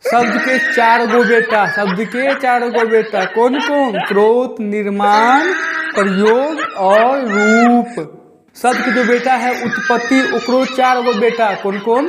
शब्द के चार गो बेटा, शब्द के चार गो बेटा कौन कौन? स्रोत, निर्माण, प्रयोग और रूप। शब्द के जो बेटा है उत्पत्ति, ओकरो चार गो बेटा कौन कौन?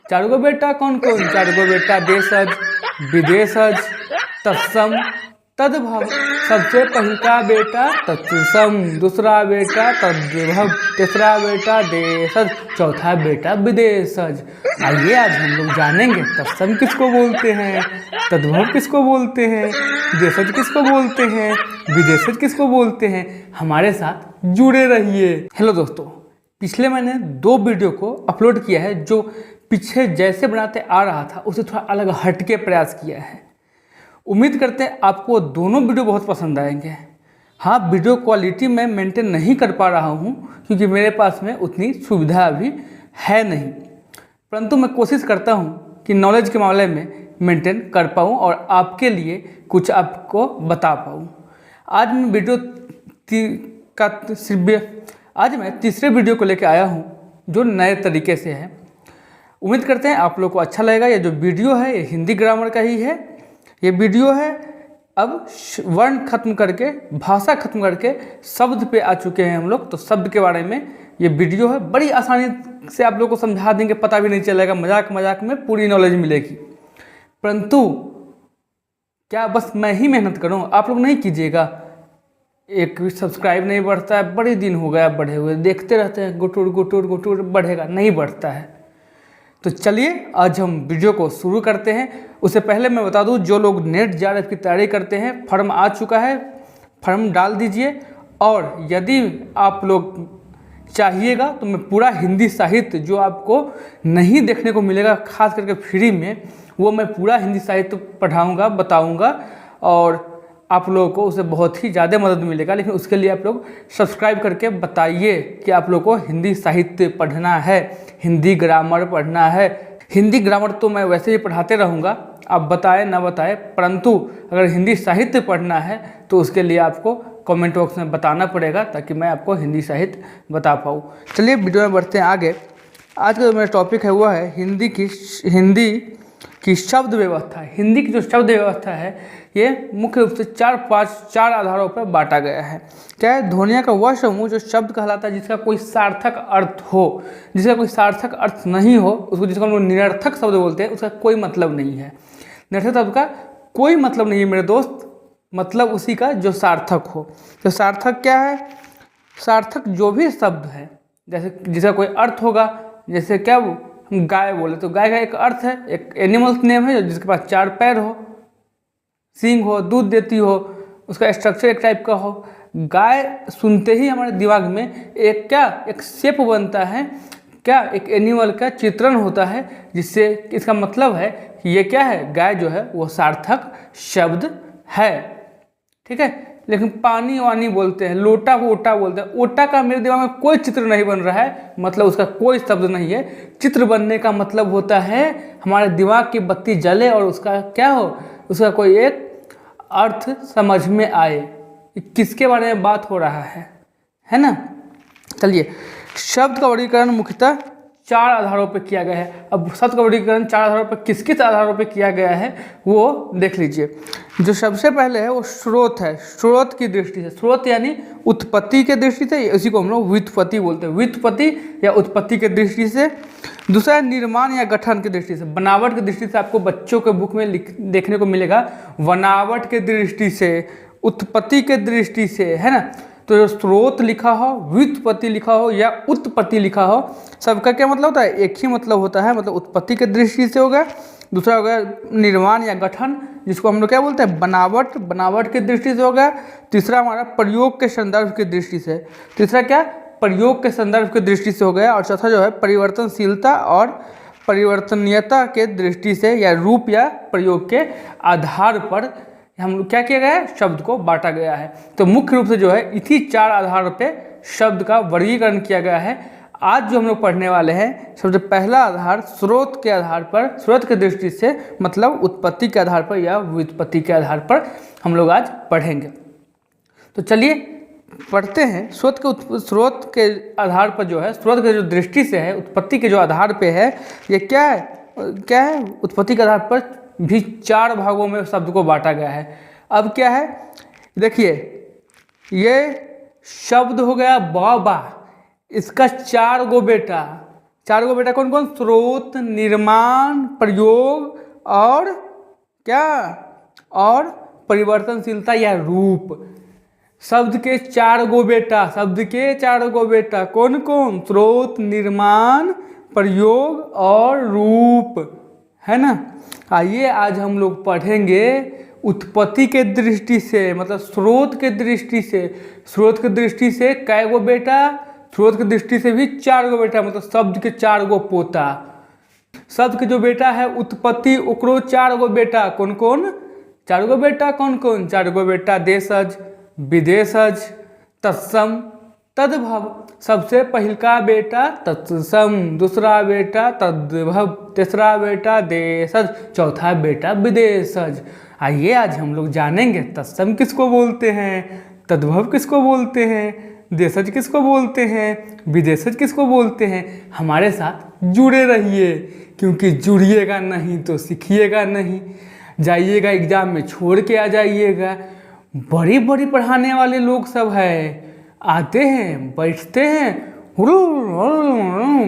चार गो बेटा कौन कौन? चार गो बेटा देशज, विदेशज, तत्सम, तद्भव। सबसे पहला बेटा तत्सम, दूसरा बेटा तद्भव, तीसरा बेटा देशज, चौथा बेटा विदेशज। आइए आज हम लोग जानेंगे तत्सम किसको बोलते हैं, तद्भव किसको बोलते हैं, देशज किसको बोलते हैं, विदेशज किसको बोलते हैं। हमारे साथ जुड़े रहिए। हेलो दोस्तों, पिछले मैंने 2 वीडियो को अपलोड किया है जो पीछे जैसे बनाते आ रहा था उसे थोड़ा अलग हटके प्रयास किया है। उम्मीद करते हैं आपको दोनों वीडियो बहुत पसंद आएंगे। हाँ, वीडियो क्वालिटी मैं मेंटेन नहीं कर पा रहा हूँ क्योंकि मेरे पास में उतनी सुविधा अभी है नहीं, परंतु मैं कोशिश करता हूँ कि नॉलेज के मामले में मेंटेन कर पाऊँ और आपके लिए कुछ आपको बता पाऊँ। आज मैं तीसरे वीडियो को लेकर आया हूँ जो नए तरीके से है। उम्मीद करते हैं आप लोग को अच्छा लगेगा। ये जो वीडियो है ये हिंदी ग्रामर का ही है। ये वीडियो है अब वर्ण खत्म करके, भाषा खत्म करके शब्द पे आ चुके हैं हम लोग, तो शब्द के बारे में ये वीडियो है। बड़ी आसानी से आप लोग को समझा देंगे, पता भी नहीं चलेगा, मजाक मजाक में पूरी नॉलेज मिलेगी। परंतु क्या बस मैं ही मेहनत करूँ? आप लोग नहीं कीजिएगा। एक भी सब्सक्राइब नहीं बढ़ता है, बड़े दिन हो गया बढ़े हुए, देखते रहते हैं गुटुर गुटुर गुटुर, बढ़ेगा नहीं, बढ़ता है। तो चलिए आज हम वीडियो को शुरू करते हैं। उससे पहले मैं बता दूं, जो लोग नेट जेआरएफ की तैयारी करते हैं, फॉर्म आ चुका है, फॉर्म डाल दीजिए। और यदि आप लोग चाहिएगा तो मैं पूरा हिंदी साहित्य जो आपको नहीं देखने को मिलेगा, खास करके फ्री में, वो मैं पूरा हिंदी साहित्य पढ़ाऊँगा, बताऊँगा और आप लोगों को उससे बहुत ही ज़्यादा मदद मिलेगा। लेकिन उसके लिए आप लोग सब्सक्राइब करके बताइए कि आप लोग को हिंदी साहित्य पढ़ना है, हिंदी ग्रामर पढ़ना है। हिंदी ग्रामर तो मैं वैसे ही पढ़ाते रहूँगा, आप बताएं ना बताएं, परंतु अगर हिंदी साहित्य पढ़ना है तो उसके लिए आपको कमेंट बॉक्स में बताना पड़ेगा ताकि मैं आपको हिंदी साहित्य बता पाऊँ। चलिए वीडियो में बढ़ते हैं आगे। आज का जो मेरा टॉपिक है वो है हिंदी की शब्द व्यवस्था। हिंदी की जो शब्द व्यवस्था है ये मुख्य रूप से चार आधारों पर बांटा गया है। क्या है? ध्वनियों का वह समूह जो शब्द कहलाता है जिसका कोई सार्थक अर्थ हो। जिसका कोई सार्थक अर्थ नहीं हो उसको, जिसको हम लोग निरर्थक शब्द बोलते हैं, उसका कोई मतलब नहीं है। निरर्थक शब्द का कोई मतलब नहीं है मेरे दोस्त, मतलब उसी का जो सार्थक हो। तो सार्थक क्या है? सार्थक जो भी शब्द है, जैसे जिसका कोई अर्थ होगा, जैसे क्या हम गाय बोले तो गाय का एक अर्थ है, एक एनिमल्स नेम है जिसके पास 4 पैर हो, सींग हो, दूध देती हो, उसका स्ट्रक्चर एक टाइप का हो। गाय सुनते ही हमारे दिमाग में एक शेप बनता है, क्या एक एनिमल का चित्रण होता है, जिससे इसका मतलब है कि ये क्या है, गाय जो है वो सार्थक शब्द है। ठीक है। लेकिन पानी वानी बोलते हैं, लोटा को ओटा बोलते हैं, ओटा का मेरे दिमाग में कोई चित्र नहीं बन रहा है, मतलब उसका कोई शब्द नहीं है। चित्र बनने का मतलब होता है हमारे दिमाग की बत्ती जले और उसका क्या हो, उसका कोई एक अर्थ समझ में आए, किसके बारे में बात हो रहा है ना। चलिए, शब्द का वर्गीकरण मुख्यतः 4 आधारों पर किया गया है। अब शब्द का वर्गीकरण 4 आधारों पर किस किस आधारों पर किया गया है वो देख लीजिए। जो सबसे पहले है वो स्रोत है। स्रोत की दृष्टि से, स्रोत यानी उत्पत्ति के दृष्टि से, इसी को हम लोग व्युत्पत्ति बोलते हैं, व्युत्पत्ति या उत्पत्ति के दृष्टि से। दूसरा है निर्माण या गठन की दृष्टि से, बनावट की दृष्टि से। आपको बच्चों के बुक में देखने को मिलेगा बनावट के दृष्टि से, उत्पत्ति के दृष्टि से, है ना। तो जो स्रोत लिखा हो, व्युत्पत्ति लिखा हो या उत्पत्ति लिखा हो, सबका क्या मतलब होता है? एक ही मतलब होता है, मतलब उत्पत्ति के दृष्टि से हो गया। दूसरा हो गया निर्माण या गठन, जिसको हम लोग क्या बोलते हैं? बनावट, बनावट की दृष्टि से हो गया। तीसरा हमारा प्रयोग के संदर्भ की दृष्टि से, तीसरा क्या? प्रयोग के संदर्भ की दृष्टि से हो गया। और चौथा जो है परिवर्तनशीलता और परिवर्तनीयता के दृष्टि से, या रूप या प्रयोग के आधार पर हम लोग क्या किया गया है? शब्द को बांटा गया है। तो मुख्य रूप से जो है इसी 4 आधार पे शब्द का वर्गीकरण किया गया है। आज जो हम लोग पढ़ने वाले हैं, सबसे पहला आधार स्रोत के आधार पर, स्रोत की दृष्टि से मतलब उत्पत्ति के आधार पर या व्युत्पत्ति के आधार पर हम लोग आज पढ़ेंगे। तो चलिए पढ़ते हैं। स्रोत के आधार पर जो है, स्रोत के जो दृष्टि से है, उत्पत्ति के जो आधार पे है, ये क्या है? उत्पत्ति के आधार पर भी 4 भागों में शब्द को बांटा गया है। अब क्या है, देखिए ये शब्द हो गया बाबा, इसका 4 गो बेटा, 4 गो बेटा कौन कौन? स्रोत, निर्माण, प्रयोग और क्या, और परिवर्तनशीलता या रूप। शब्द के 4 गो बेटा, शब्द के 4 गो बेटा कौन कौन? स्रोत, निर्माण, प्रयोग और रूप, है ना। आइए आज हम लोग पढ़ेंगे उत्पत्ति के दृष्टि से, मतलब स्रोत के दृष्टि से। स्रोत के दृष्टि से कै गो बेटा? स्रोत की दृष्टि से भी 4 गो बेटा, मतलब शब्द के 4 गो पोता। शब्द के जो बेटा है उत्पत्ति, ओकरो 4 गो बेटा कौन कौन? 4 गो बेटा कौन कौन? 4 गो बेटा देशज, विदेशज, तत्सम, तद्भव। सबसे पहिलका बेटा तत्सम, दूसरा बेटा तद्भव, तीसरा बेटा देशज, चौथा बेटा विदेशज। आइए आज हम लोग जानेंगे तत्सम किसको बोलते हैं, तद्भव किसको बोलते हैं, देशज किसको बोलते हैं, विदेशज किसको बोलते हैं। हमारे साथ जुड़े रहिए, क्योंकि जुड़िएगा नहीं तो सीखिएगा नहीं। जाइएगा एग्जाम में छोड़ के आ जाइएगा। बड़ी बड़ी पढ़ाने वाले लोग सब है, आते हैं बैठते हैं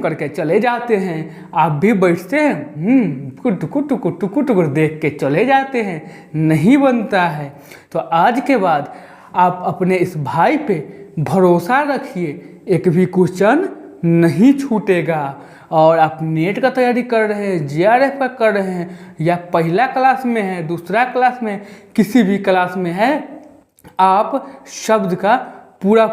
करके चले जाते हैं, आप भी बैठते हैं टुकुर टुकुर टुकुर टुकुर देख के चले जाते हैं, नहीं बनता है। तो आज के बाद आप अपने इस भाई पे भरोसा रखिए, एक भी क्वेश्चन नहीं छूटेगा। और आप नेट का तैयारी कर रहे हैं, JRF का कर रहे हैं, या पहला क्लास में है, दूसरा क्लास में, किसी भी क्लास में है, आप शब्द का पूरा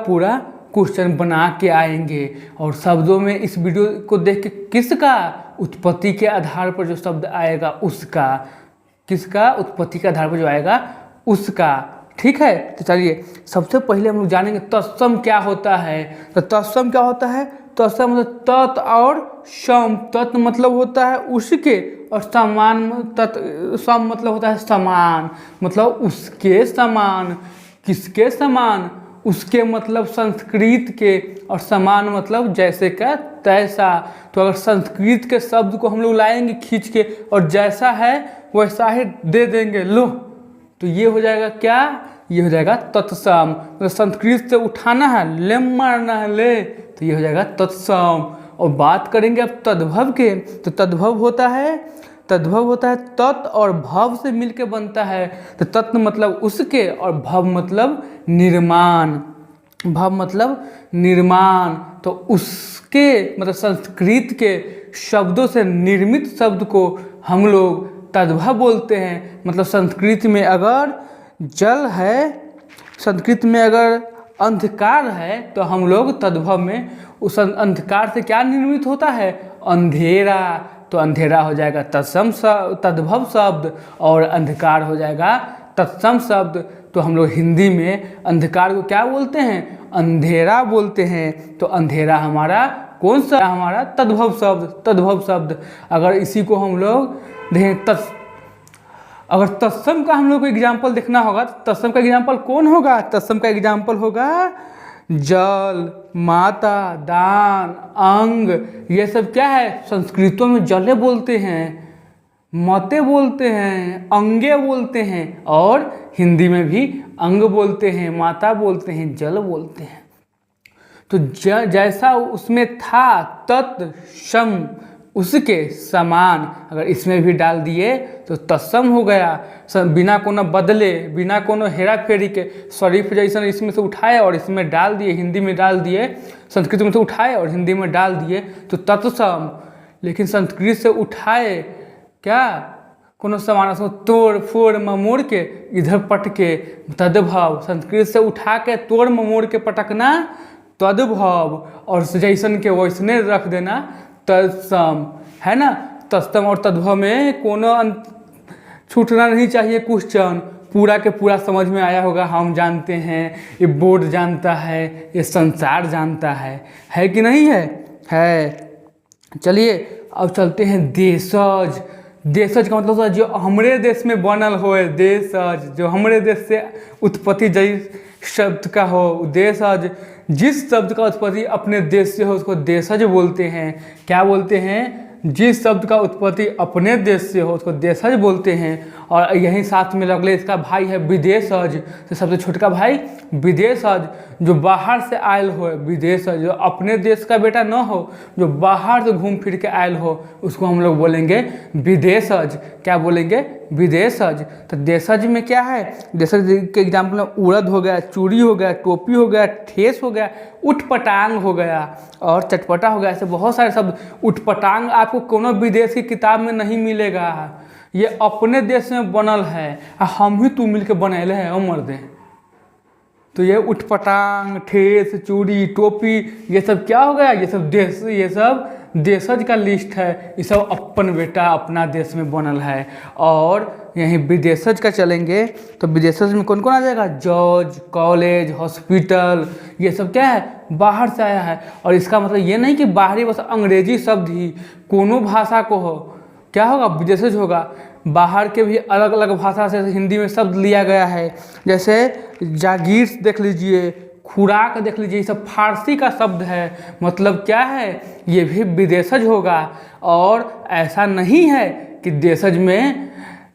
क्वेश्चन बना के आएंगे। और शब्दों में इस वीडियो को देख के किसका? उत्पत्ति के आधार पर जो शब्द आएगा उसका, किसका? उत्पत्ति के आधार पर जो आएगा उसका, ठीक है। तो चलिए सबसे पहले हम लोग जानेंगे तत्सम क्या होता है। तो तत्सम क्या होता है? तत्सम मतलब तत् और सम। तत् मतलब होता है उसके, और समान, सम मतलब होता है समान, मतलब उसके समान। किसके समान? उसके मतलब संस्कृत के, और समान मतलब जैसे का तैसा। तो अगर संस्कृत के शब्द को हम लोग लाएंगे खींच के और जैसा है वैसा ही दे देंगे, लो, तो ये हो जाएगा क्या? ये हो जाएगा तत्सम। मतलब संस्कृत से उठाना है, ले मारना है, ले, तो ये हो जाएगा तत्सम। और बात करेंगे अब तद्भव के, तो तद्भव होता है, तद्भव होता है तत् और भव से मिलके बनता है। तो तत् मतलब उसके, और भव मतलब निर्माण, भव मतलब निर्माण। तो उसके मतलब संस्कृत के शब्दों से निर्मित शब्द को हम लोग तद्भव बोलते हैं। मतलब संस्कृत में अगर जल है, संस्कृत में अगर अंधकार है, तो हम लोग तद्भव में उस अंधकार से क्या निर्मित होता है? अंधेरा। तो अंधेरा हो जाएगा तत्सम तद्भव शब्द, और अंधकार हो जाएगा तत्सम शब्द। तो हम लोग हिंदी में अंधकार को क्या बोलते हैं? अंधेरा बोलते हैं। तो अंधेरा हमारा कौन सा? हमारा तद्भव शब्द, तद्भव शब्द। अगर इसी को हम लोग देखें अगर तत्सम का हम लोग को एग्जाम्पल देखना होगा, तो तत्सम का एग्जाम्पल कौन होगा? तत्सम का एग्जाम्पल होगा जल, माता, दान, अंग। ये सब क्या है? संस्कृतों में जले बोलते हैं, मते बोलते हैं, अंगे बोलते हैं, और हिंदी में भी अंग बोलते हैं, माता बोलते हैं, जल बोलते हैं। तो जैसा उसमें था तत्सम, उसके समान, अगर इसमें भी डाल दिए तो तत्सम हो गया। बिना कोनो बदले, बिना कोनो हेरा फेरी के, शरीफ जैसा इसमें से उठाए और इसमें डाल दिए, हिंदी में डाल दिए, संस्कृत में से उठाए और हिंदी में डाल दिए तो तत्सम। लेकिन संस्कृत से उठाए क्या कोनो समान, उसको तोड़ फोड़ ममोड़ के इधर पटके तद्भव। संस्कृत से उठा के तोड़ ममोड़ के पटकना तद्भव, और जैसन के वैसने रख देना तत्सम, है ना। तत्सम और तद्भव में कोनो छूटना नहीं चाहिए क्वेश्चन। पूरा के पूरा समझ में आया होगा, हम जानते हैं, ये बोर्ड जानता है, ये संसार जानता है कि नहीं है। चलिए अब चलते हैं देशज। देशज का मतलब होता है जो हमारे देश में बनल हो, देशज जो हमारे देश से उत्पत्ति जिस शब्द का हो, देशज जिस शब्द का उत्पत्ति अपने देश से हो उसको देशज बोलते हैं। क्या बोलते हैं? जिस शब्द का उत्पत्ति अपने देश से हो उसको देशज बोलते हैं। और यहीं साथ में लगले इसका भाई है विदेशज, तो सबसे छोटका भाई विदेशज, जो बाहर से आयल हो विदेशज, जो अपने देश का बेटा न हो, जो बाहर से घूम फिर के आयल हो, उसको हम लोग बोलेंगे विदेशज। क्या बोलेंगे? विदेशज। तो देशज में क्या है? देशज के एग्जाम्पल में उड़द हो गया, चूड़ी हो गया, टोपी हो गया, ठेस हो गया, उठपटांग हो गया और चटपटा हो गया। ऐसे बहुत सारे शब्द। उठपटांग आपको कोनो विदेश की किताब में नहीं मिलेगा, ये अपने देश में बनल है, हम ही तू मिल के बनैले हैं उमर दे। तो ये उठपटांग, ठेस, चूड़ी, टोपी, ये सब क्या हो गया? ये सब देशज का लिस्ट है। ये सब अपन बेटा अपना देश में बनल है। और यहीं विदेशज का चलेंगे तो विदेशज में कौन कौन आ जाएगा? जज, कॉलेज, हॉस्पिटल, ये सब क्या है? बाहर से आया है। और इसका मतलब ये नहीं कि बाहरी बस अंग्रेजी शब्द ही, कोनो भाषा को हो क्या होगा? विदेशज होगा। बाहर के भी अलग अलग भाषा से हिंदी में शब्द लिया गया है। जैसे जागीर देख लीजिए, खुराक देख लीजिए, ये सब फारसी का शब्द है। मतलब क्या है? ये भी विदेशज होगा। और ऐसा नहीं है कि देशज में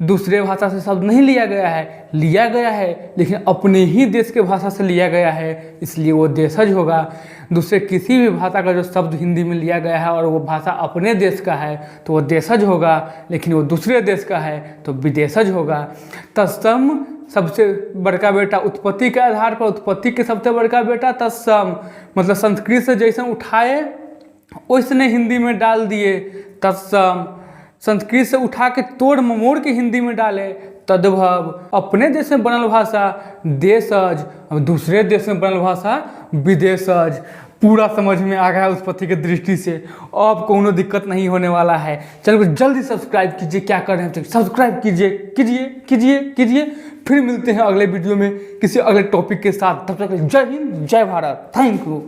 दूसरे भाषा से शब्द नहीं लिया गया है, लिया गया है, लेकिन अपने ही देश के भाषा से लिया गया है, इसलिए वो देशज होगा। दूसरे किसी भी भाषा का जो शब्द हिंदी में लिया गया है और वो भाषा अपने देश का है तो वो देशज होगा, लेकिन वो दूसरे देश का है तो विदेशज होगा। तत्सम सबसे बड़का बेटा, उत्पत्ति के आधार पर उत्पत्ति के सबसे बड़का बेटा तत्सम, मतलब संस्कृत से जैसे उठाए वैसने हिंदी में डाल दिए तत्सम। संस्कृत से उठा के तोड़ ममोड़ के हिंदी में डाले तद्भव। अपने देश में बनल भाषा देशज और दूसरे देश में बनल भाषा विदेशज। पूरा समझ में आ गया उत्पत्ति की दृष्टि से, अब कोनो दिक्कत नहीं होने वाला है। चलो जल्दी सब्सक्राइब कीजिए, क्या कर रहे हैं सब्सक्राइब कीजिए कीजिए कीजिए कीजिए। फिर मिलते हैं अगले वीडियो में किसी अगले टॉपिक के साथ। तब तक जय हिंद, जय भारत, थैंक यू।